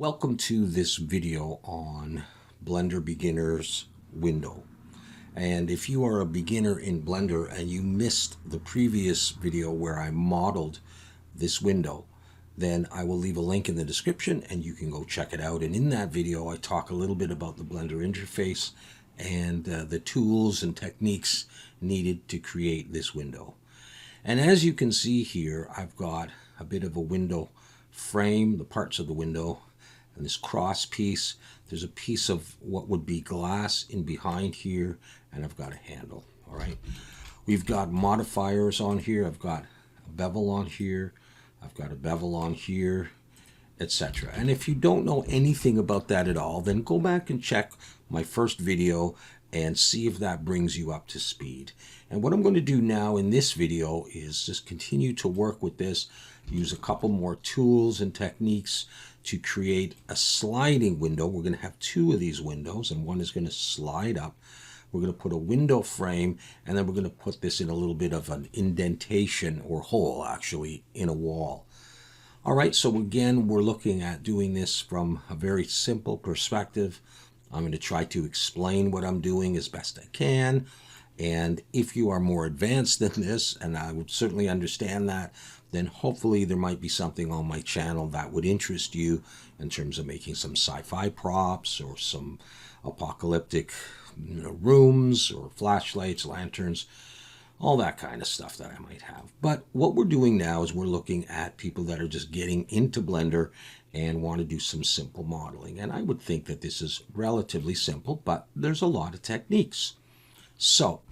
Welcome to this video on Blender Beginner's window. And if you are a beginner in Blender and you missed the previous video where I modeled this window, then I will leave a link in the description and you can go check it out. And in that video I talk a little bit about the Blender interface and the tools and techniques needed to create this window. And as you can see here, I've got a bit of a window frame, the parts of the window, and this cross piece. There's a piece of what would be glass in behind here, and I've got a handle. All right, we've got modifiers on here. I've got a bevel on here, I've got a bevel on here, etc. And if you don't know anything about that at all, then go back and check my first video and see if that brings you up to speed. And what I'm going to do now in this video is just continue to work with this, use a couple more tools and techniques to create a sliding window. We're going to have two of these windows, and one is going to slide up. We're going to put a window frame, and then we're going to put this in a little bit of an indentation or hole, actually, in a wall. All right, so again, we're looking at doing this from a very simple perspective. I'm going to try to explain what I'm doing as best I can. And if you are more advanced than this, and I would certainly understand that, then hopefully there might be something on my channel that would interest you in terms of making some sci-fi props or some apocalyptic rooms or flashlights, lanterns, all that kind of stuff that I might have. But what we're doing now is we're looking at people that are just getting into Blender and want to do some simple modeling. And I would think that this is relatively simple, but there's a lot of techniques. So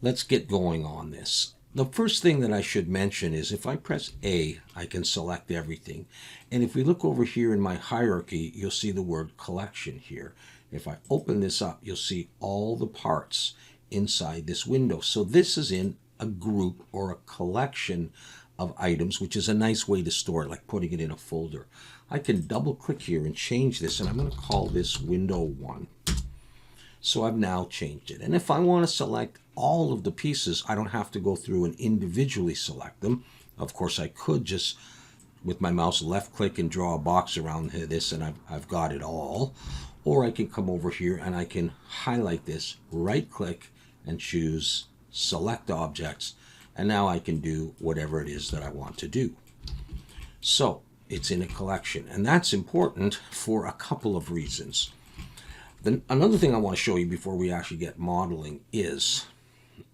let's get going on this. The first thing that I should mention is if I press A, I can select everything. And if we look over here in my hierarchy, you'll see the word collection here. If I open this up, you'll see all the parts inside this window. So this is in a group or a collection of items, which is a nice way to store it, like putting it in a folder. I can double click here and change this, and I'm going to call this window 1. So I've now changed it. And if I want to select all of the pieces, I don't have to go through and individually select them. Of course, I could just, with my mouse, left click and draw a box around this, and I've got it all. Or I can come over here and I can highlight this, right click, and choose select objects. And now I can do whatever it is that I want to do. So it's in a collection. And that's important for a couple of reasons. Then another thing I want to show you before we actually get modeling is,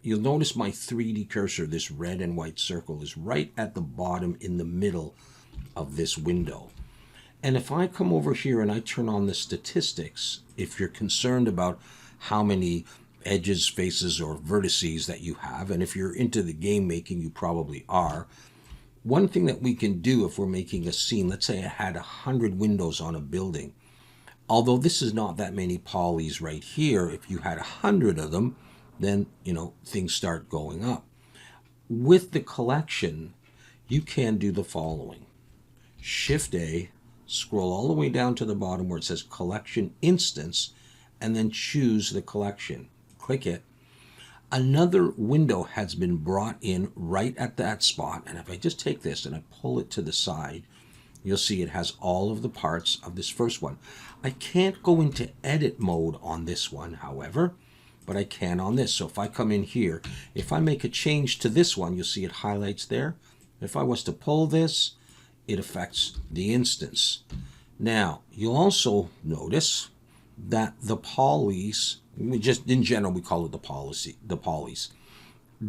you'll notice my 3D cursor, this red and white circle, is right at the bottom in the middle of this window. And if I come over here and I turn on the statistics, if you're concerned about how many edges, faces, or vertices that you have, and if you're into the game making, you probably are, one thing that we can do if we're making a scene, let's say I had 100 windows on a building. Although this is not that many polys right here, if you had 100 of them, then, things start going up. With the collection, you can do the following. Shift A, scroll all the way down to the bottom where it says Collection Instance, and then choose the collection. Click it. Another window has been brought in right at that spot, and if I just take this and I pull it to the side, you'll see it has all of the parts of this first one. I can't go into edit mode on this one, however, but I can on this. So if I come in here, if I make a change to this one, you'll see it highlights there. If I was to pull this, it affects the instance. Now, you'll also notice that the polys, in general, we call it the polys,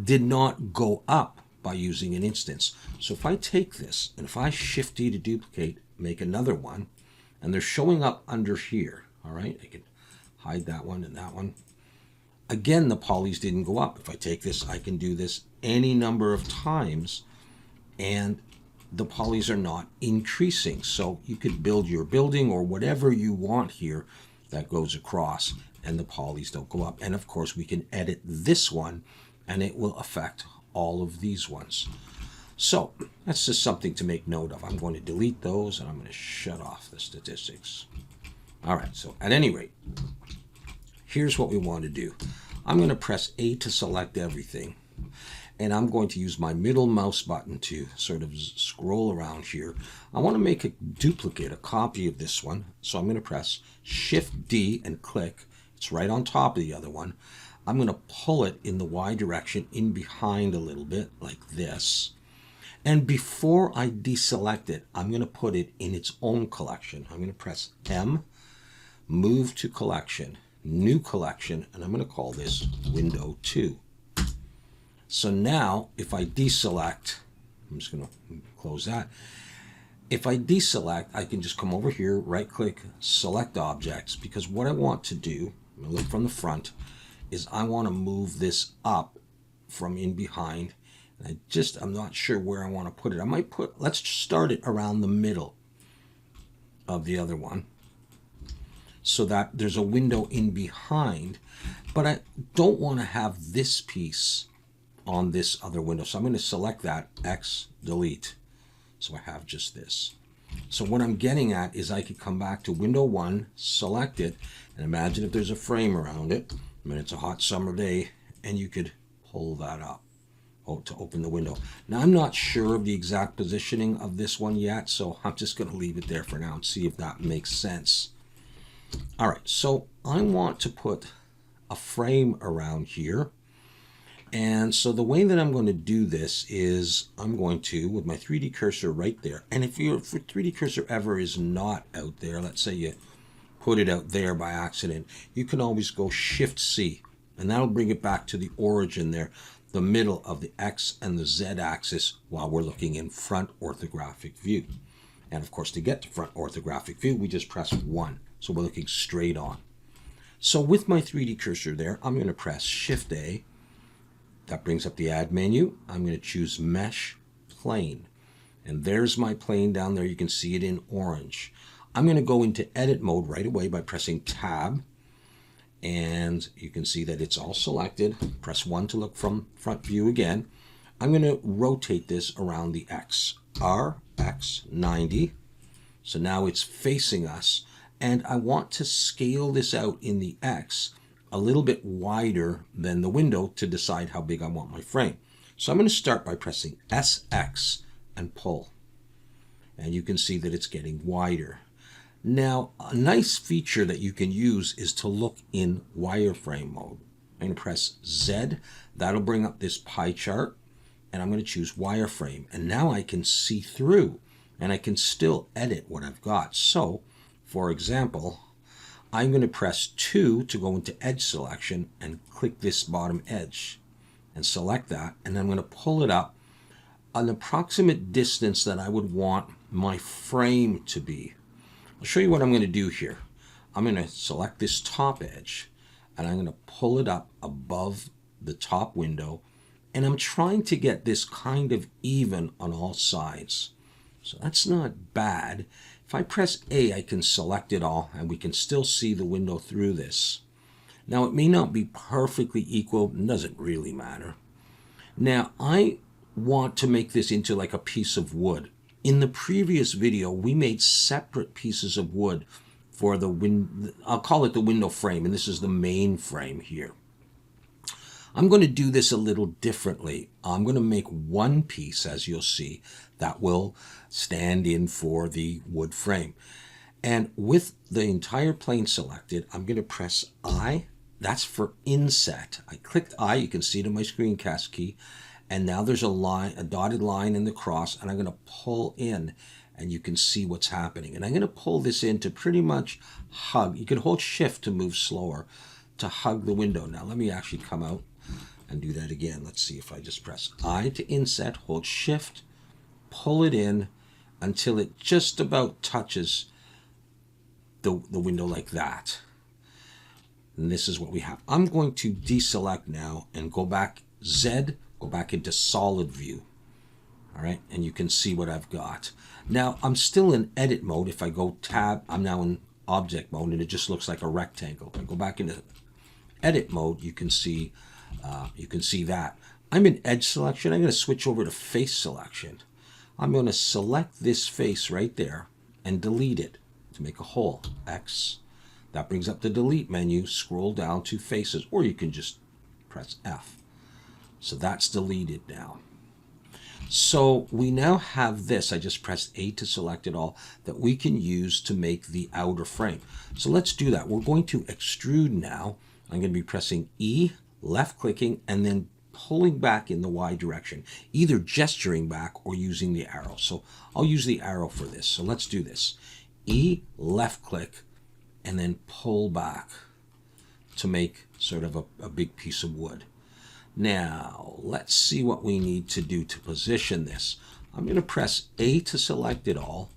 did not go up by using an instance. So if I take this and if I shift D to duplicate, make another one, and they're showing up under here, all right, I can hide that one and that one. Again, the polys didn't go up. If I take this, I can do this any number of times, and the polys are not increasing. So you could build your building or whatever you want here that goes across, and the polys don't go up. And of course, we can edit this one, and it will affect all of these ones. So that's just something to make note of. I'm going to delete those, and I'm going to shut off the statistics. All right, so at any rate, here's what we want to do. I'm going to press A to select everything. and I'm going to use my middle mouse button to sort of scroll around here. I want to make a duplicate, a copy of this one. So I'm going to press Shift D and click. It's right on top of the other one. I'm going to pull it in the Y direction in behind a little bit like this. And before I deselect it, I'm going to put it in its own collection. I'm going to press M, move to collection, new collection, and I'm going to call this window 2. So now if I deselect, I'm just going to close that. If I deselect, I can just come over here, right click, select objects, because what I want to do, I'm going to look from the front, is I want to move this up from in behind. And I'm not sure where I want to put it. I might let's start it around the middle of the other one so that there's a window in behind, but I don't want to have this piece on this other window. So I'm going to select that, X, delete. So I have just this. So what I'm getting at is I could come back to window 1, select it, and imagine if there's a frame around it. I mean, it's a hot summer day, and you could pull that up to open the window. Now, I'm not sure of the exact positioning of this one yet, so I'm just going to leave it there for now and see if that makes sense. All right, so I want to put a frame around here. And so the way that I'm going to do this is I'm going to, with my 3D cursor right there, and if your 3D cursor ever is not out there, let's say you put it out there by accident, you can always go Shift-C, and that'll bring it back to the origin there, the middle of the X and the Z axis while we're looking in front orthographic view. And of course, to get to front orthographic view, we just press 1. So we're looking straight on. So with my 3D cursor there, I'm going to press Shift-A. That brings up the Add menu. I'm going to choose Mesh Plane. And there's my plane down there. You can see it in orange. I'm going to go into edit mode right away by pressing Tab. And you can see that it's all selected. Press 1 to look from front view again. I'm going to rotate this around the X. RX 90. So now it's facing us. And I want to scale this out in the X a little bit wider than the window to decide how big I want my frame. So I'm going to start by pressing SX and pull. And you can see that it's getting wider. Now, a nice feature that you can use is to look in wireframe mode. I'm going to press Z. That'll bring up this pie chart. And I'm going to choose wireframe. And now I can see through. And I can still edit what I've got. So, for example, I'm going to press 2 to go into edge selection and click this bottom edge. And select that. And I'm going to pull it up an approximate distance that I would want my frame to be. I'll show you what I'm going to do here. I'm going to select this top edge and I'm going to pull it up above the top window, and I'm trying to get this kind of even on all sides. So that's not bad. If I press A, I can select it all and we can still see the window through this. Now it may not be perfectly equal, it doesn't really matter. Now I want to make this into like a piece of wood. In the previous video, we made separate pieces of wood for the I'll call it the window frame, and this is the main frame here. I'm going to do this a little differently. I'm going to make one piece, as you'll see, that will stand in for the wood frame. And with the entire plane selected, I'm going to press I. That's for inset. I clicked I, you can see it in my screencast key. And now there's a line, a dotted line in the cross, and I'm going to pull in, and you can see what's happening. And I'm going to pull this in to pretty much hug. You can hold Shift to move slower, to hug the window. Now let me actually come out and do that again. Let's see if I just press I to inset, hold Shift, pull it in until it just about touches the window like that. And this is what we have. I'm going to deselect now and go back Z, go back into solid view. All right, and you can see what I've got. Now I'm still in edit mode. If I go tab, I'm now in object mode and it just looks like a rectangle. If I go back into edit mode, you can see that. I'm in edge selection. I'm going to switch over to face selection. I'm going to select this face right there and delete it to make a hole. X. That brings up the delete menu. Scroll down to faces, or you can just press F. So that's deleted now. So we now have this, I just pressed A to select it all, that we can use to make the outer frame. So let's do that. We're going to extrude now. I'm going to be pressing E, left clicking, and then pulling back in the Y direction, either gesturing back or using the arrow. So I'll use the arrow for this. So let's do this. E, left click, and then pull back to make sort of a big piece of wood. Now, let's see what we need to do to position this. I'm going to press A to select it all,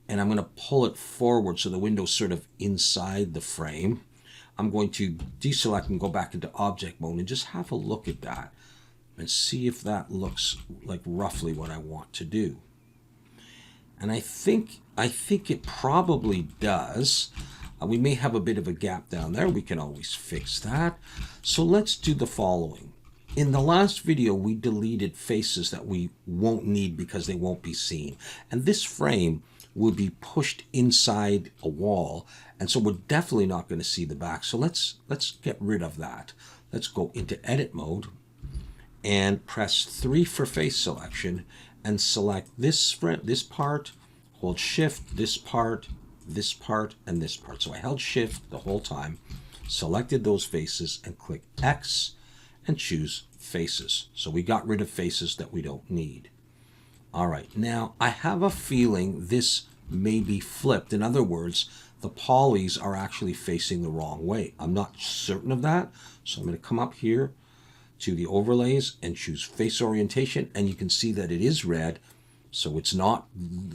and I'm going to pull it forward so the window's sort of inside the frame. I'm going to deselect and go back into object mode and just have a look at that and see if that looks like roughly what I want to do. And I think it probably does. We may have a bit of a gap down there. We can always fix that. So let's do the following. In the last video, we deleted faces that we won't need because they won't be seen. And this frame will be pushed inside a wall, and so we're definitely not going to see the back. So let's get rid of that. Let's go into edit mode and press 3 for face selection and select this part, hold shift, this part, and this part. So I held shift the whole time, selected those faces, and click X and choose faces. So we got rid of faces that we don't need. All right, now I have a feeling this may be flipped. In other words, the polys are actually facing the wrong way. I'm not certain of that. So I'm going to come up here to the overlays and choose face orientation, and you can see that it is red. So it's not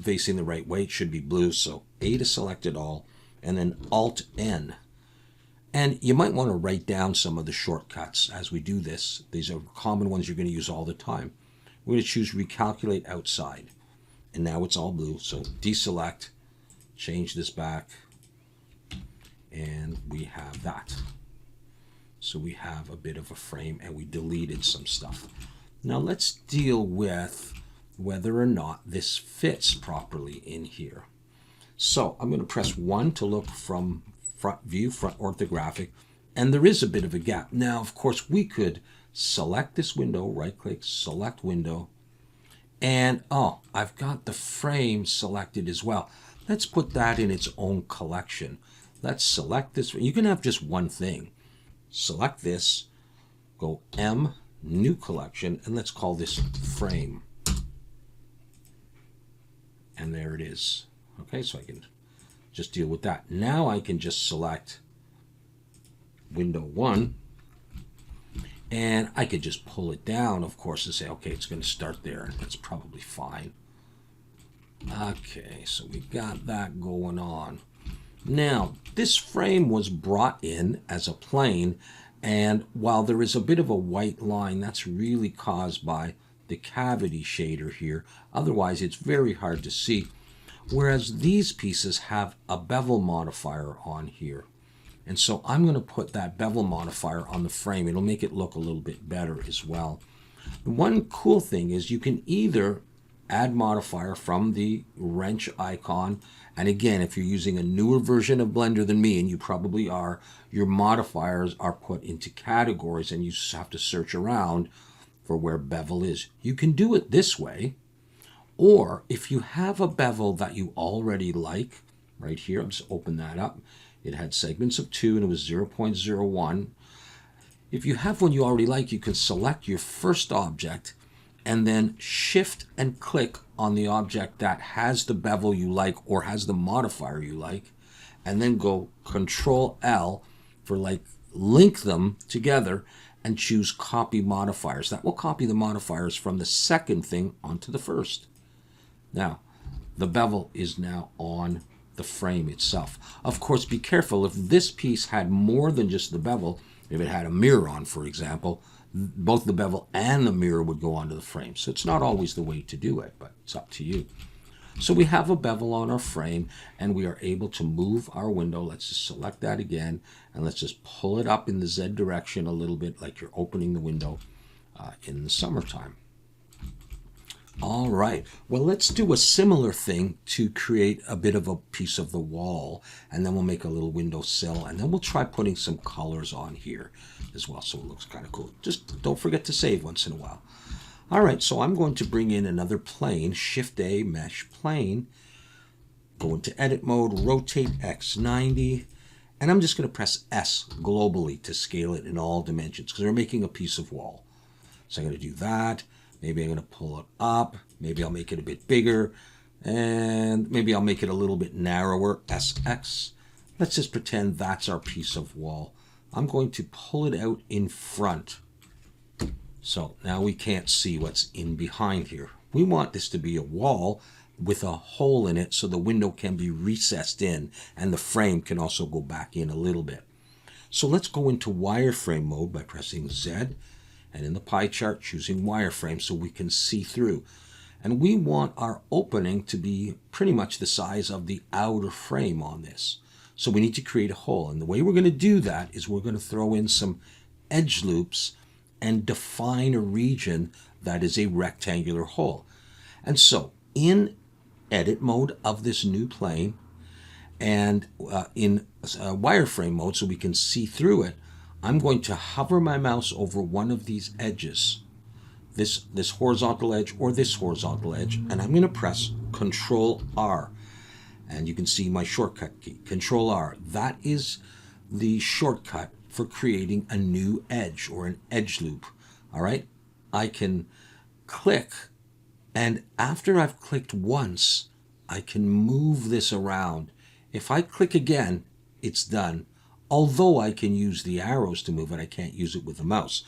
facing the right way. It should be blue. So A to select it all, and then Alt N. And you might want to write down some of the shortcuts as we do this. These are common ones you're going to use all the time. We're going to choose recalculate outside. And now it's all blue. So deselect, change this back, and we have that. So we have a bit of a frame, and we deleted some stuff. Now let's deal with whether or not this fits properly in here. So I'm going to press 1 to look from front view, front orthographic, and there is a bit of a gap. Now, of course, we could select this window, right click, select window, and I've got the frame selected as well. Let's put that in its own collection. Let's select this. You can have just one thing. Select this, go M, new collection, and let's call this frame. And there it is. Okay, so I can just deal with that. Now I can just select window 1, and I could just pull it down, of course, and say, okay, it's going to start there. That's probably fine. Okay, so we got that going on. Now, this frame was brought in as a plane, and while there is a bit of a white line, that's really caused by the cavity shader here. Otherwise, it's very hard to see. Whereas these pieces have a bevel modifier on here. And so I'm going to put that bevel modifier on the frame. It'll make it look a little bit better as well. The one cool thing is you can either add modifier from the wrench icon. And again, if you're using a newer version of Blender than me, and you probably are, your modifiers are put into categories and you just have to search around for where bevel is. You can do it this way. Or if you have a bevel that you already like, right here, I'll just open that up. It had segments of 2 and it was 0.01. If you have one you already like, you can select your first object and then shift and click on the object that has the bevel you like or has the modifier you like, and then go Control L for link them together and choose copy modifiers. That will copy the modifiers from the second thing onto the first. Now, the bevel is now on the frame itself. Of course, be careful. If this piece had more than just the bevel, if it had a mirror on, for example, both the bevel and the mirror would go onto the frame. So it's not always the way to do it, but it's up to you. So we have a bevel on our frame, and we are able to move our window. Let's just select that again, and let's just pull it up in the Z direction a little bit, like you're opening the window in the summertime. All right. Well, let's do a similar thing to create a bit of a piece of the wall, and then we'll make a little window sill, and then we'll try putting some colors on here as well, so it looks kind of cool. Just don't forget to save once in a while. All right, so I'm going to bring in another plane, Shift-A, Mesh Plane, go into Edit Mode, Rotate X90, and I'm just going to press S globally to scale it in all dimensions, because we're making a piece of wall. So I'm going to do that. Maybe I'm going to pull it up. Maybe I'll make it a bit bigger. And maybe I'll make it a little bit narrower, SX. Let's just pretend that's our piece of wall. I'm going to pull it out in front. So now we can't see what's in behind here. We want this to be a wall with a hole in it so the window can be recessed in and the frame can also go back in a little bit. So let's go into wireframe mode by pressing Z. And in the pie chart, choosing wireframe so we can see through. And we want our opening to be pretty much the size of the outer frame on this. So we need to create a hole. And the way we're going to do that is we're going to throw in some edge loops and define a region that is a rectangular hole. And so in edit mode of this new plane and in wireframe mode so we can see through it, I'm going to hover my mouse over one of these edges, this horizontal edge or this horizontal edge, and I'm going to press Control R. And you can see my shortcut key, Control R. That is the shortcut for creating a new edge or an edge loop. All right, I can click, and after I've clicked once, I can move this around. If I click again, it's done. Although I can use the arrows to move it, I can't use it with the mouse.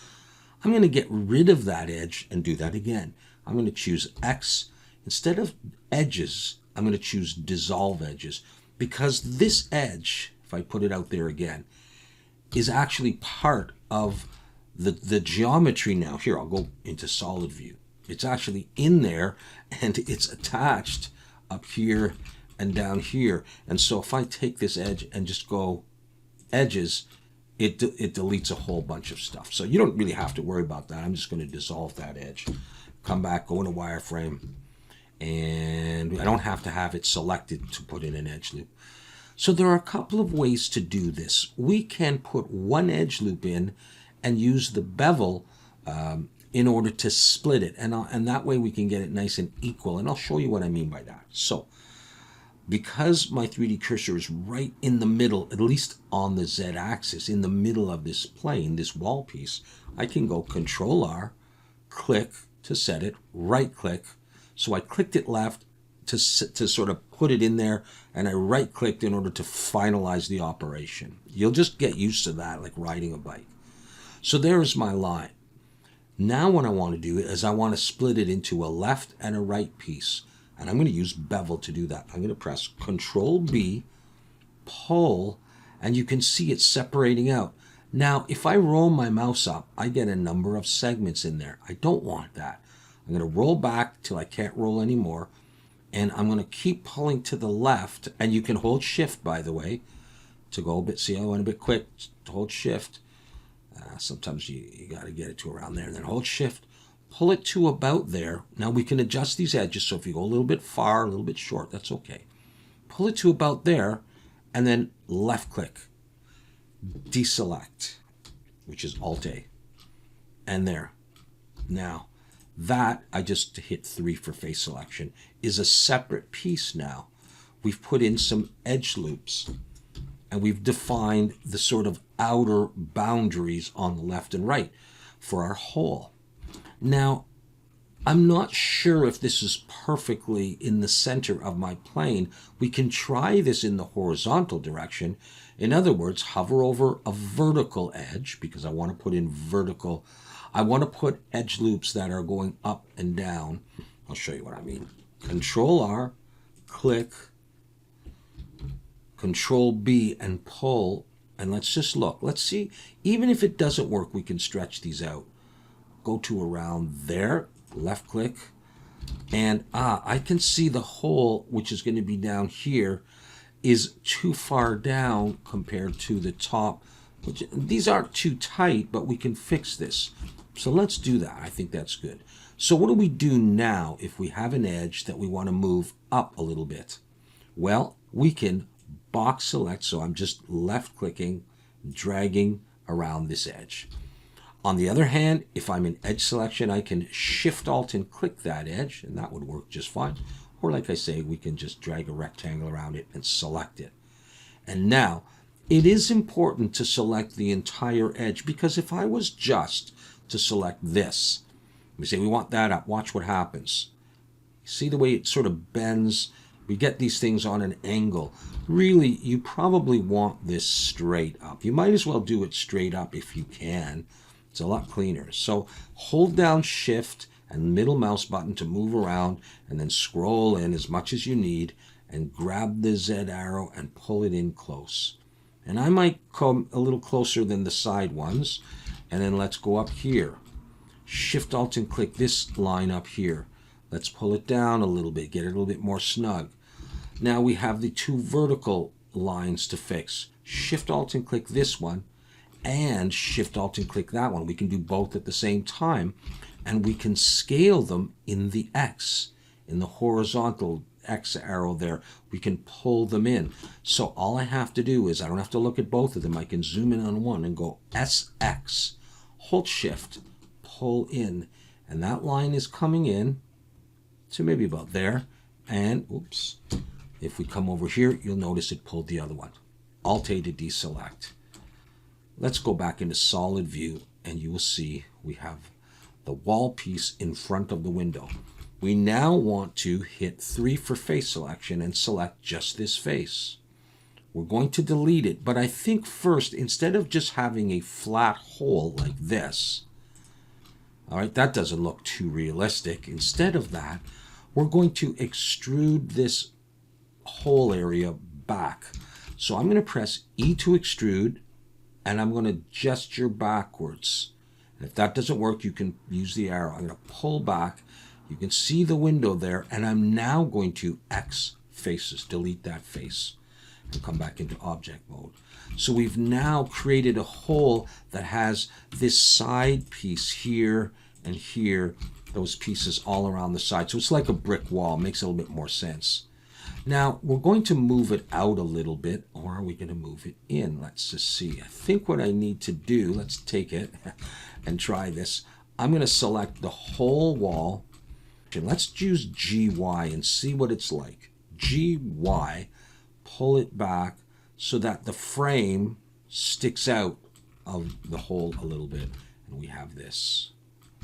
I'm going to get rid of that edge and do that again. I'm going to choose X. Instead of edges, I'm going to choose dissolve edges, because this edge, if I put it out there again, is actually part of the geometry now. Here, I'll go into solid view. It's actually in there and it's attached up here and down here. And so if I take this edge and just go edges, it deletes a whole bunch of stuff. So you don't really have to worry about that. I'm just going to dissolve that edge. Come back, go into wireframe, and I don't have to have it selected to put in an edge loop. So there are a couple of ways to do this. We can put one edge loop in and use the bevel in order to split it, and that way we can get it nice and equal, and I'll show you what I mean by that. So because my 3D cursor is right in the middle, at least on the Z axis, in the middle of this plane, this wall piece, I can go Control R, click to set it, right click. So I clicked it left to sort of put it in there, and I right clicked in order to finalize the operation. You'll just get used to that, like riding a bike. So there's my line. Now what I want to do is I want to split it into a left and a right piece. And I'm going to use bevel to do that. I'm going to press Control B, pull, and you can see it separating out. Now, if I roll my mouse up, I get a number of segments in there. I don't want that. I'm going to roll back till I can't roll anymore. And I'm going to keep pulling to the left. And you can hold Shift, by the way, to go a bit. See, I went a bit quick. Hold Shift. Sometimes you got to get it to around there. And then hold Shift. Pull it to about there. Now we can adjust these edges, so if you go a little bit far, a little bit short, that's okay. Pull it to about there, and then left click, deselect, which is Alt-A, and there. Now, that, I just hit 3 for face selection, is a separate piece now. We've put in some edge loops, and we've defined the sort of outer boundaries on the left and right for our hole. Now, I'm not sure if this is perfectly in the center of my plane. We can try this in the horizontal direction. In other words, hover over a vertical edge, because I want to put in vertical. I want to put edge loops that are going up and down. I'll show you what I mean. Control R, click, Control B, and pull. And let's just look. Let's see. Even if it doesn't work, we can stretch these out. Go to around there, left click, and I can see the hole, which is going to be down here, is too far down compared to the top. These aren't too tight, but we can fix this. So let's do that. I think that's good. So what do we do now if we have an edge that we want to move up a little bit? Well, we can box select, so I'm just left clicking, dragging around this edge. On the other hand, if I'm in edge selection, I can shift alt and click that edge, and that would work just fine. Or like I say, we can just drag a rectangle around it and select it. And now, it is important to select the entire edge, because if I was just to select this, we say we want that up, watch what happens. See the way it sort of bends? We get these things on an angle. Really, you probably want this straight up. You might as well do it straight up if you can. It's a lot cleaner. So hold down Shift and middle mouse button to move around, and then scroll in as much as you need and grab the Z arrow and pull it in close. And I might come a little closer than the side ones. And then let's go up here. Shift Alt and click this line up here. Let's pull it down a little bit, get it a little bit more snug. Now we have the two vertical lines to fix. Shift Alt and click this one, and Shift Alt and click that one. We can do both at the same time, and we can scale them in the X, in the horizontal X arrow there. We can pull them in. So all I have to do is, I don't have to look at both of them. I can zoom in on one and go SX, hold Shift, pull in, and that line is coming in to maybe about there. And oops, if we come over here, you'll notice it pulled the other one. Alt-A to deselect. Let's go back into solid view, and you will see we have the wall piece in front of the window. We now want to hit 3 for face selection and select just this face. We're going to delete it, but I think first, instead of just having a flat hole like this, all right, that doesn't look too realistic. Instead of that, we're going to extrude this whole area back. So I'm going to press E to extrude, and I'm going to gesture backwards. And if that doesn't work, you can use the arrow. I'm going to pull back. You can see the window there, and I'm now going to X faces, delete that face, and come back into object mode. So we've now created a hole that has this side piece here and here, those pieces all around the side. So it's like a brick wall, makes a little bit more sense. Now we're going to move it out a little bit, or are we going to move it in? Let's just see. I think what I need to do, let's take it and try this. I'm going to select the whole wall. Let's choose GY and see what it's like. GY, pull it back so that the frame sticks out of the hole a little bit. And we have this.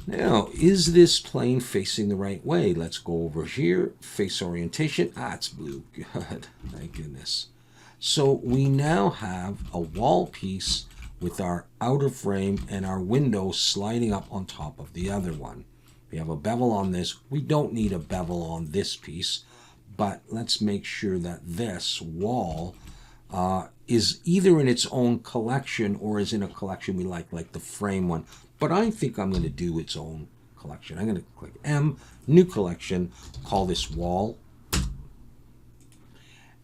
Now, is this plane facing the right way? Let's go over here. Face orientation. Ah, it's blue. Good. Thank goodness. So we now have a wall piece with our outer frame and our window sliding up on top of the other one. We have a bevel on this. We don't need a bevel on this piece, but let's make sure that this wall is either in its own collection or is in a collection we like the frame one. But I think I'm going to do its own collection. I'm going to click M, new collection, call this wall.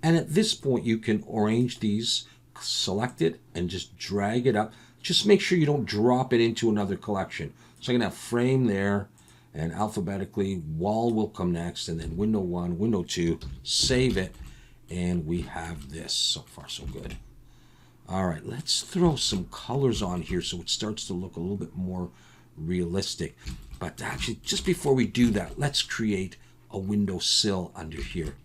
And at this point, you can arrange these, select it, and just drag it up. Just make sure you don't drop it into another collection. So I'm going to have frame there, and alphabetically, wall will come next, and then window 1, window 2, save it, and we have this. So far, so good. All right, let's throw some colors on here so it starts to look a little bit more realistic. But actually, just before we do that, let's create a window sill under here.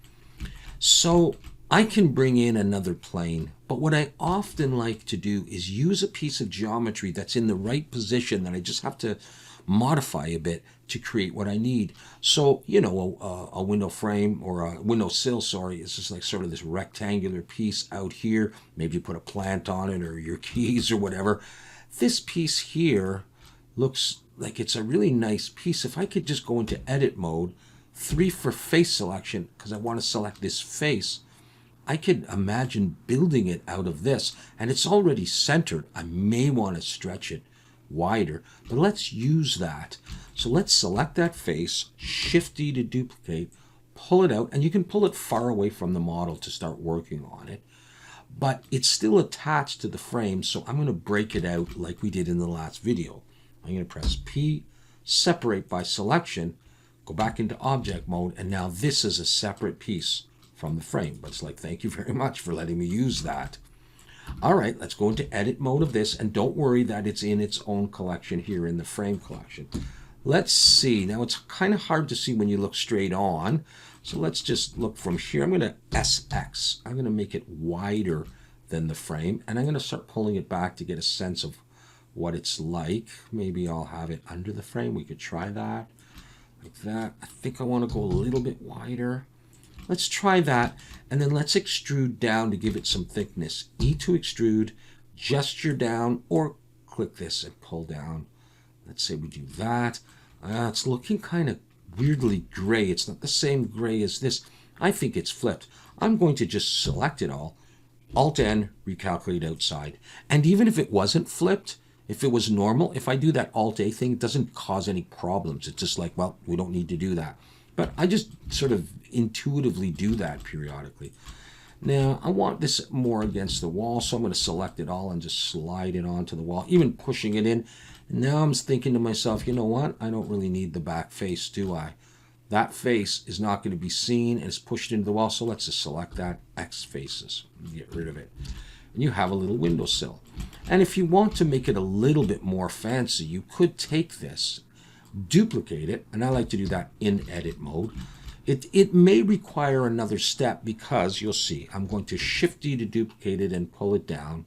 So I can bring in another plane, but what I often like to do is use a piece of geometry that's in the right position that I just have to modify a bit to create what I need. So, you know, a window frame or a window sill, sorry, is just like sort of this rectangular piece out here. Maybe you put a plant on it or your keys or whatever. This piece here looks like it's a really nice piece. If I could just go into edit mode, 3 for face selection, because I want to select this face, I could imagine building it out of this, and it's already centered. I may want to stretch it wider, but let's use that. So let's select that face, Shift D to duplicate, pull it out, and you can pull it far away from the model to start working on it. But it's still attached to the frame, so I'm going to break it out like we did in the last video. I'm going to press P, separate by selection, go back into object mode, and now this is a separate piece from the frame. But it's like, thank you very much for letting me use that. All right, let's go into edit mode of this, and don't worry that it's in its own collection here in the frame collection. Let's see. Now it's kind of hard to see when you look straight on, so let's just look from here. I'm going to SX. I'm going to make it wider than the frame, and I'm going to start pulling it back to get a sense of what it's like. Maybe I'll have it under the frame. We could try that, like that. I think I want to go a little bit wider. Let's try that, and then let's extrude down to give it some thickness. E to extrude, gesture down, or click this and pull down. Let's say we do that. It's looking kind of weirdly gray. It's not the same gray as this. I think it's flipped. I'm going to just select it all, Alt-N, recalculate outside. And even if it wasn't flipped, if it was normal, if I do that Alt-A thing, it doesn't cause any problems. It's just like, well, we don't need to do that. But I just sort of intuitively do that periodically. Now, I want this more against the wall, so I'm going to select it all and just slide it onto the wall, even pushing it in. And now I'm thinking to myself, you know what? I don't really need the back face, do I? That face is not going to be seen, and it's pushed into the wall, so let's just select that, X faces, and get rid of it. And you have a little windowsill. And if you want to make it a little bit more fancy, you could take this, duplicate it, and I like to do that in edit mode. It may require another step because you'll see I'm going to Shift D to duplicate it and pull it down,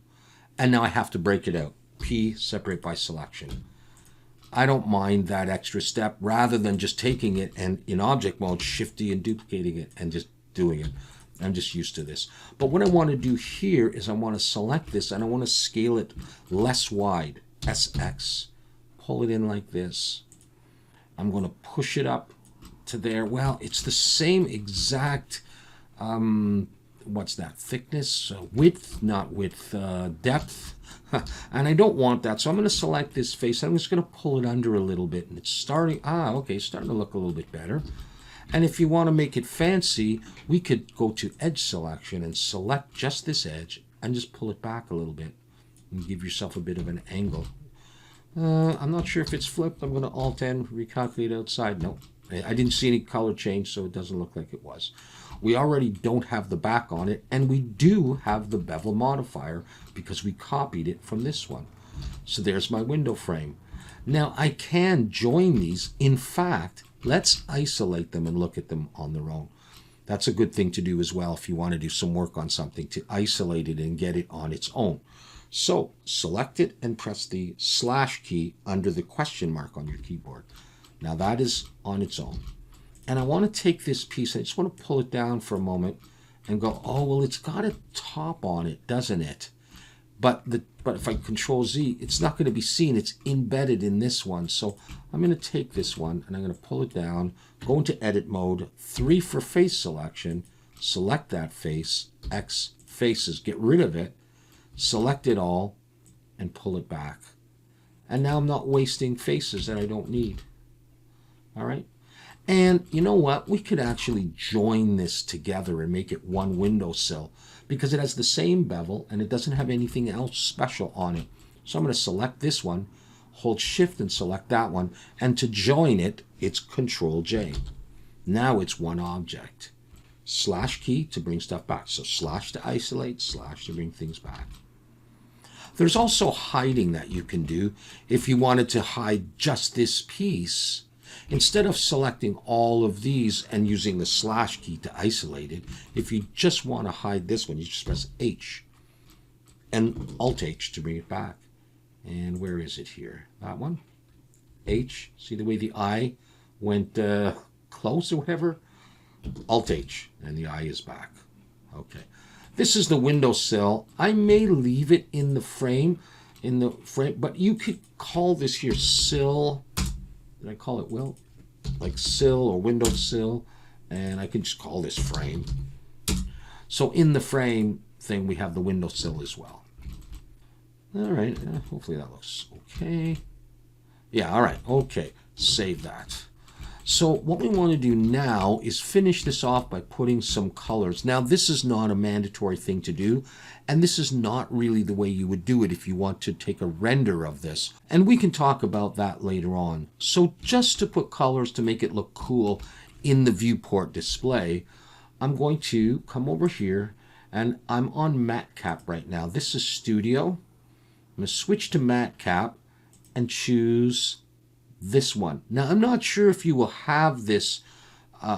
and now I have to break it out. P, separate by selection. I don't mind that extra step rather than just taking it and in object mode Shift D and duplicating it and just doing it. I'm just used to this. But what I want to do here is I want to select this and I want to scale it less wide. SX. Pull it in like this. I'm going to push it up to there. Well, it's the same exact, what's that, thickness, width, not width, depth. And I don't want that, so I'm going to select this face. I'm just going to pull it under a little bit, and it's starting, okay, starting to look a little bit better. And if you want to make it fancy, we could go to edge selection and select just this edge and just pull it back a little bit and give yourself a bit of an angle. I'm not sure if it's flipped. I'm going to Alt-N, recalculate outside. No, I didn't see any color change, so it doesn't look like it was. We already don't have the back on it, and we do have the bevel modifier because we copied it from this one. So there's my window frame. Now I can join these. In fact, let's isolate them and look at them on their own. That's a good thing to do as well if you want to do some work on something, to isolate it and get it on its own. So select it and press the slash key under the question mark on your keyboard. Now that is on its own. And I want to take this piece, I just want to pull it down for a moment and go, oh, well, it's got a top on it, doesn't it? But if I Control Z, it's not going to be seen. It's embedded in this one. So I'm going to take this one and I'm going to pull it down, go into edit mode, 3 for face selection, select that face, X faces, get rid of it, select it all, and pull it back. And now I'm not wasting faces that I don't need. All right. And you know what? We could actually join this together and make it one windowsill because it has the same bevel and it doesn't have anything else special on it. So I'm going to select this one, hold Shift and select that one. And to join it, it's Control J. Now it's one object. Slash key to bring stuff back. So slash to isolate, slash to bring things back. There's also hiding that you can do if you wanted to hide just this piece. Instead of selecting all of these and using the slash key to isolate it, if you just want to hide this one, you just press H and Alt-H to bring it back. And where is it here? That one. H. See the way the eye went close or whatever? Alt-H, and the eye is back. Okay. This is the windowsill. I may leave it in the frame, but you could call this here Sill. Did I call it Will? Like Sill or windowsill. And I can just call this frame. So in the frame thing, we have the windowsill as well. All right. Hopefully that looks okay. Yeah, all right. Okay. Save that. So what we want to do now is finish this off by putting some colors. Now this is not a mandatory thing to do, and this is not really the way you would do it if you want to take a render of this. And we can talk about that later on. So just to put colors to make it look cool in the viewport display, I'm going to come over here, and I'm on matte cap right now. This is studio. I'm going to switch to matte cap and choose this one. Now, I'm not sure if you will have this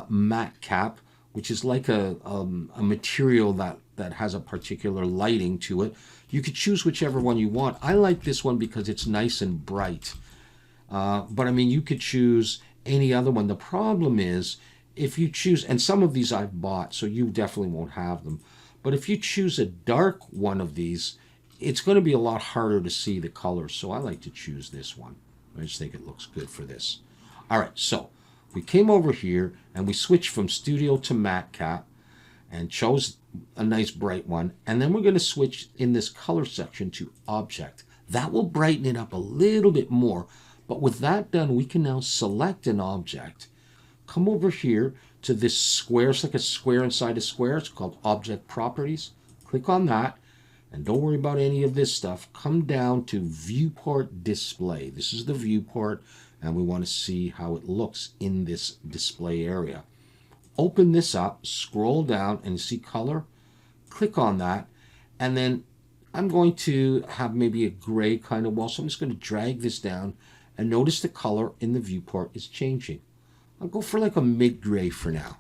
matte cap, which is like a material that has a particular lighting to it. You could choose whichever one you want. I like this one because it's nice and bright. But I mean, you could choose any other one. The problem is, if you choose, and some of these I've bought, so you definitely won't have them. But if you choose a dark one of these, it's going to be a lot harder to see the colors. So I like to choose this one. I just think it looks good for this. All right, so we came over here and we switched from studio to matte cap and chose a nice bright one. And then we're going to switch in this color section to object. That will brighten it up a little bit more. But with that done, we can now select an object. Come over here to this square. It's like a square inside a square. It's called object properties. Click on that. And don't worry about any of this stuff. Come down to viewport display. This is the viewport, and we want to see how it looks in this display area. Open this up, scroll down, and see color. Click on that, and then I'm going to have maybe a gray kind of wall. So I'm just going to drag this down, and notice the color in the viewport is changing. I'll go for like a mid-gray for now.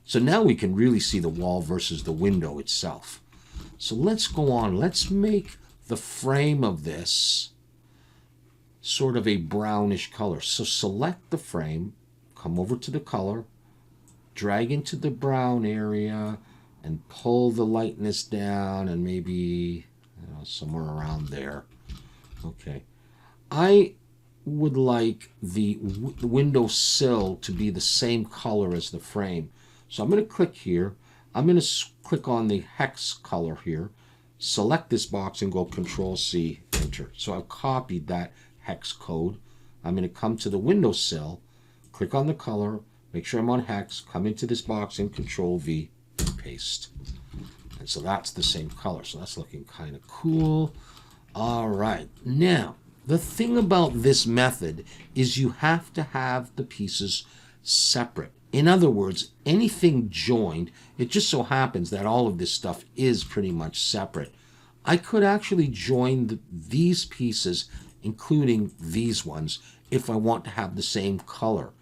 So now we can really see the wall versus the window itself. So let's go on. Let's make the frame of this sort of a brownish color. So select the frame, come over to the color, drag into the brown area, and pull the lightness down, and maybe somewhere around there. Okay. I would like the window sill to be the same color as the frame. So I'm going to click here. I'm going to click on the hex color here, select this box, and go Control-C, Enter. So I've copied that hex code. I'm going to come to the windowsill, click on the color, make sure I'm on hex, come into this box, and Control-V, and paste. And so that's the same color. So that's looking kind of cool. All right. Now, the thing about this method is you have to have the pieces separate. In other words, anything joined, it just so happens that all of this stuff is pretty much separate. I could actually join these pieces, including these ones, if I want to have the same color.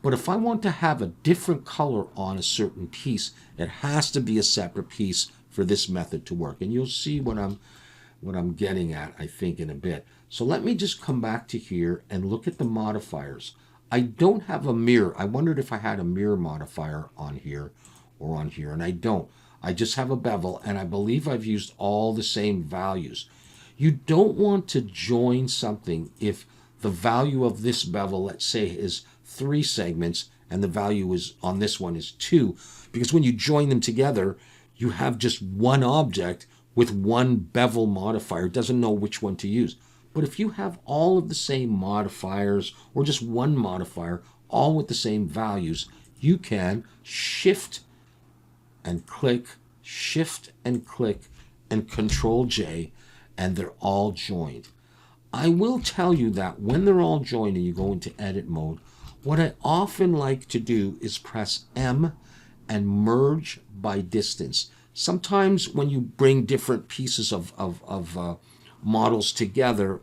But if I want to have a different color on a certain piece, it has to be a separate piece for this method to work. And you'll see what I'm getting at, I think, in a bit. So let me just come back to here and look at the modifiers. I don't have a mirror. I wondered if I had a mirror modifier on here or on here, and I don't. I just have a bevel, and I believe I've used all the same values. You don't want to join something if the value of this bevel, let's say, is 3 segments, and the value is on this one is 2, because when you join them together, you have just one object with one bevel modifier. It doesn't know which one to use. But if you have all of the same modifiers, or just one modifier, all with the same values, you can shift and click, and Control-J, and they're all joined. I will tell you that when they're all joined and you go into edit mode, what I often like to do is press M and merge by distance. Sometimes when you bring different pieces of models together,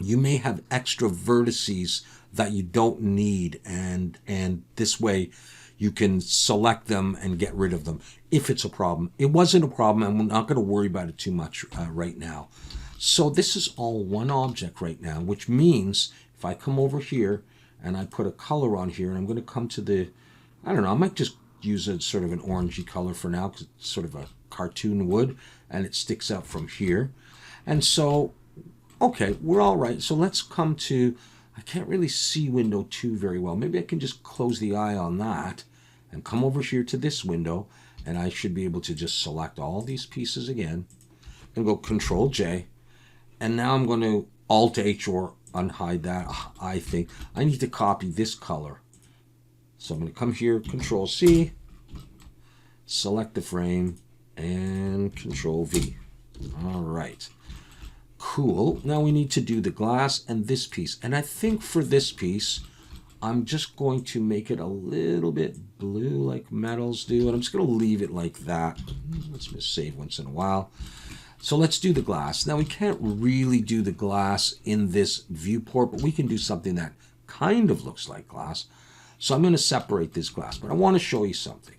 you may have extra vertices that you don't need, and this way you can select them and get rid of them if it's a problem. It wasn't a problem, and we're not going to worry about it too much right now. So this is all one object right now, which means if I come over here and I put a color on here, and I'm going to come to the, I don't know, I might just use a sort of an orangey color for now because it's sort of a cartoon wood, and it sticks out from here. And so, okay, we're all right. So let's come to, I can't really see window 2 very well. Maybe I can just close the eye on that and come over here to this window, and I should be able to just select all these pieces again and go Control-J. And now I'm going to Alt-H or unhide that. I think I need to copy this color. So I'm going to come here, Control C, select the frame, and Control V. All right. Cool. Now we need to do the glass and this piece. And I think for this piece, I'm just going to make it a little bit blue like metals do. And I'm just going to leave it like that. Let's just save once in a while. So let's do the glass. Now we can't really do the glass in this viewport, but we can do something that kind of looks like glass. So I'm going to separate this glass, but I want to show you something.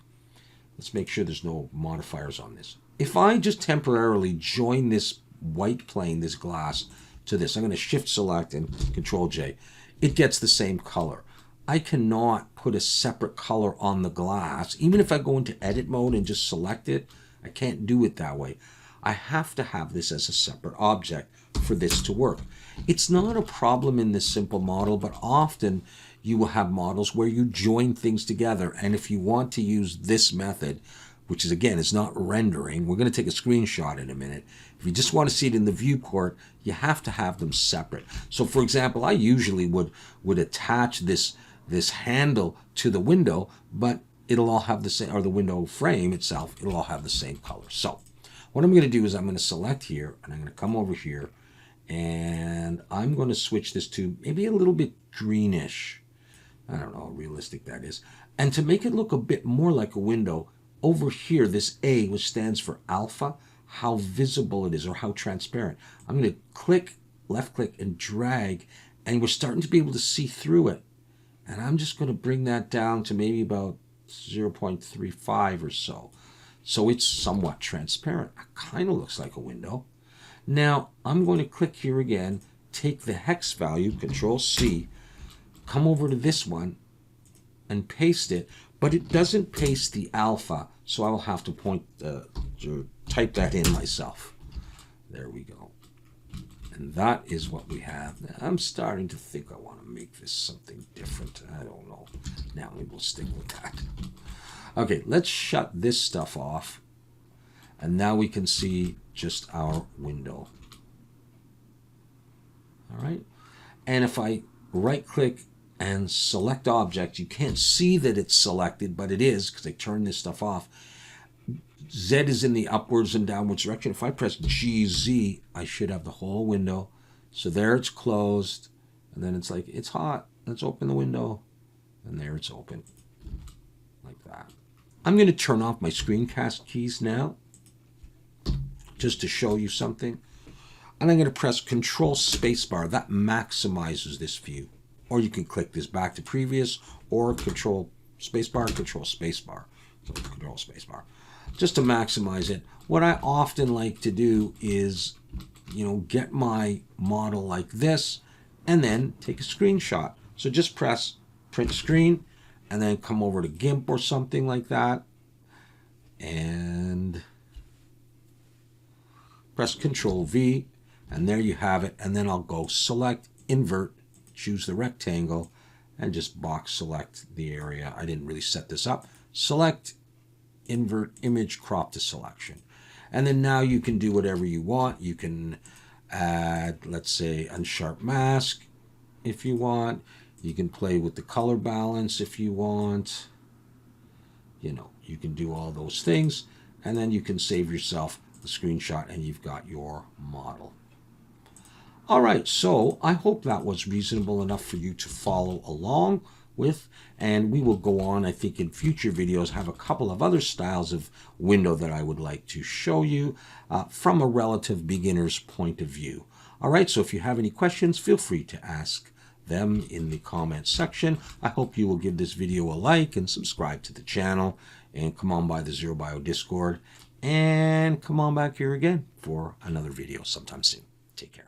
Let's make sure there's no modifiers on this. If I just temporarily join this white plane, this glass, to this, I'm going to Shift Select and Control J. It gets the same color. I cannot put a separate color on the glass. Even if I go into edit mode and just select it, I can't do it that way. I have to have this as a separate object for this to work. It's not a problem in this simple model, but often you will have models where you join things together. And if you want to use this method, which is, again, is not rendering, we're going to take a screenshot in a minute. If you just want to see it in the viewport, you have to have them separate. So, for example, I usually would attach this handle to the window, but it'll all have the same, or the window frame itself, it'll all have the same color. So what I'm going to do is I'm going to select here, and I'm going to come over here, and I'm going to switch this to maybe a little bit greenish. I don't know how realistic that is. And to make it look a bit more like a window, over here, this A, which stands for alpha, how visible it is or how transparent. I'm going to click, left click, and drag, and we're starting to be able to see through it. And I'm just going to bring that down to maybe about 0.35 or so. So it's somewhat transparent. It kind of looks like a window. Now, I'm going to click here again, take the hex value, Control C, come over to this one, and paste it. But it doesn't paste the alpha, so I will have to type that in myself. There we go. And that is what we have. Now, I'm starting to think I want to make this something different. I don't know. Now we will stick with that. Okay, let's shut this stuff off. And now we can see just our window. All right. And if I right-click and select object, you can't see that it's selected, but it is because I turned this stuff off. Z is in the upwards and downwards direction. If I press GZ, I should have the whole window. So there it's closed, and then it's like, it's hot. Let's open the window. And there it's open, like that. I'm going to turn off my screencast keys now, just to show you something. And I'm going to press Control Spacebar. That maximizes this view. Or you can click this back to previous, or Control Spacebar, Control Spacebar. So Control Spacebar. Just to maximize it. What I often like to do is, get my model like this, and then take a screenshot. So just press Print Screen, and then come over to GIMP or something like that, and press Control V, and there you have it. And then I'll go Select, Invert, choose the rectangle, and just box select the area. I didn't really set this up. Select, invert, image, crop to selection. And then now you can do whatever you want. You can add, let's say, unsharp mask if you want. You can play with the color balance if you want. You can do all those things. And then you can save yourself the screenshot, and you've got your model. All right, so I hope that was reasonable enough for you to follow along with, and we will go on, I think, in future videos, have a couple of other styles of window that I would like to show you from a relative beginner's point of view. All right, so if you have any questions, feel free to ask them in the comments section. I hope you will give this video a like and subscribe to the channel, and come on by the Zero Bio Discord, and come on back here again for another video sometime soon. Take care.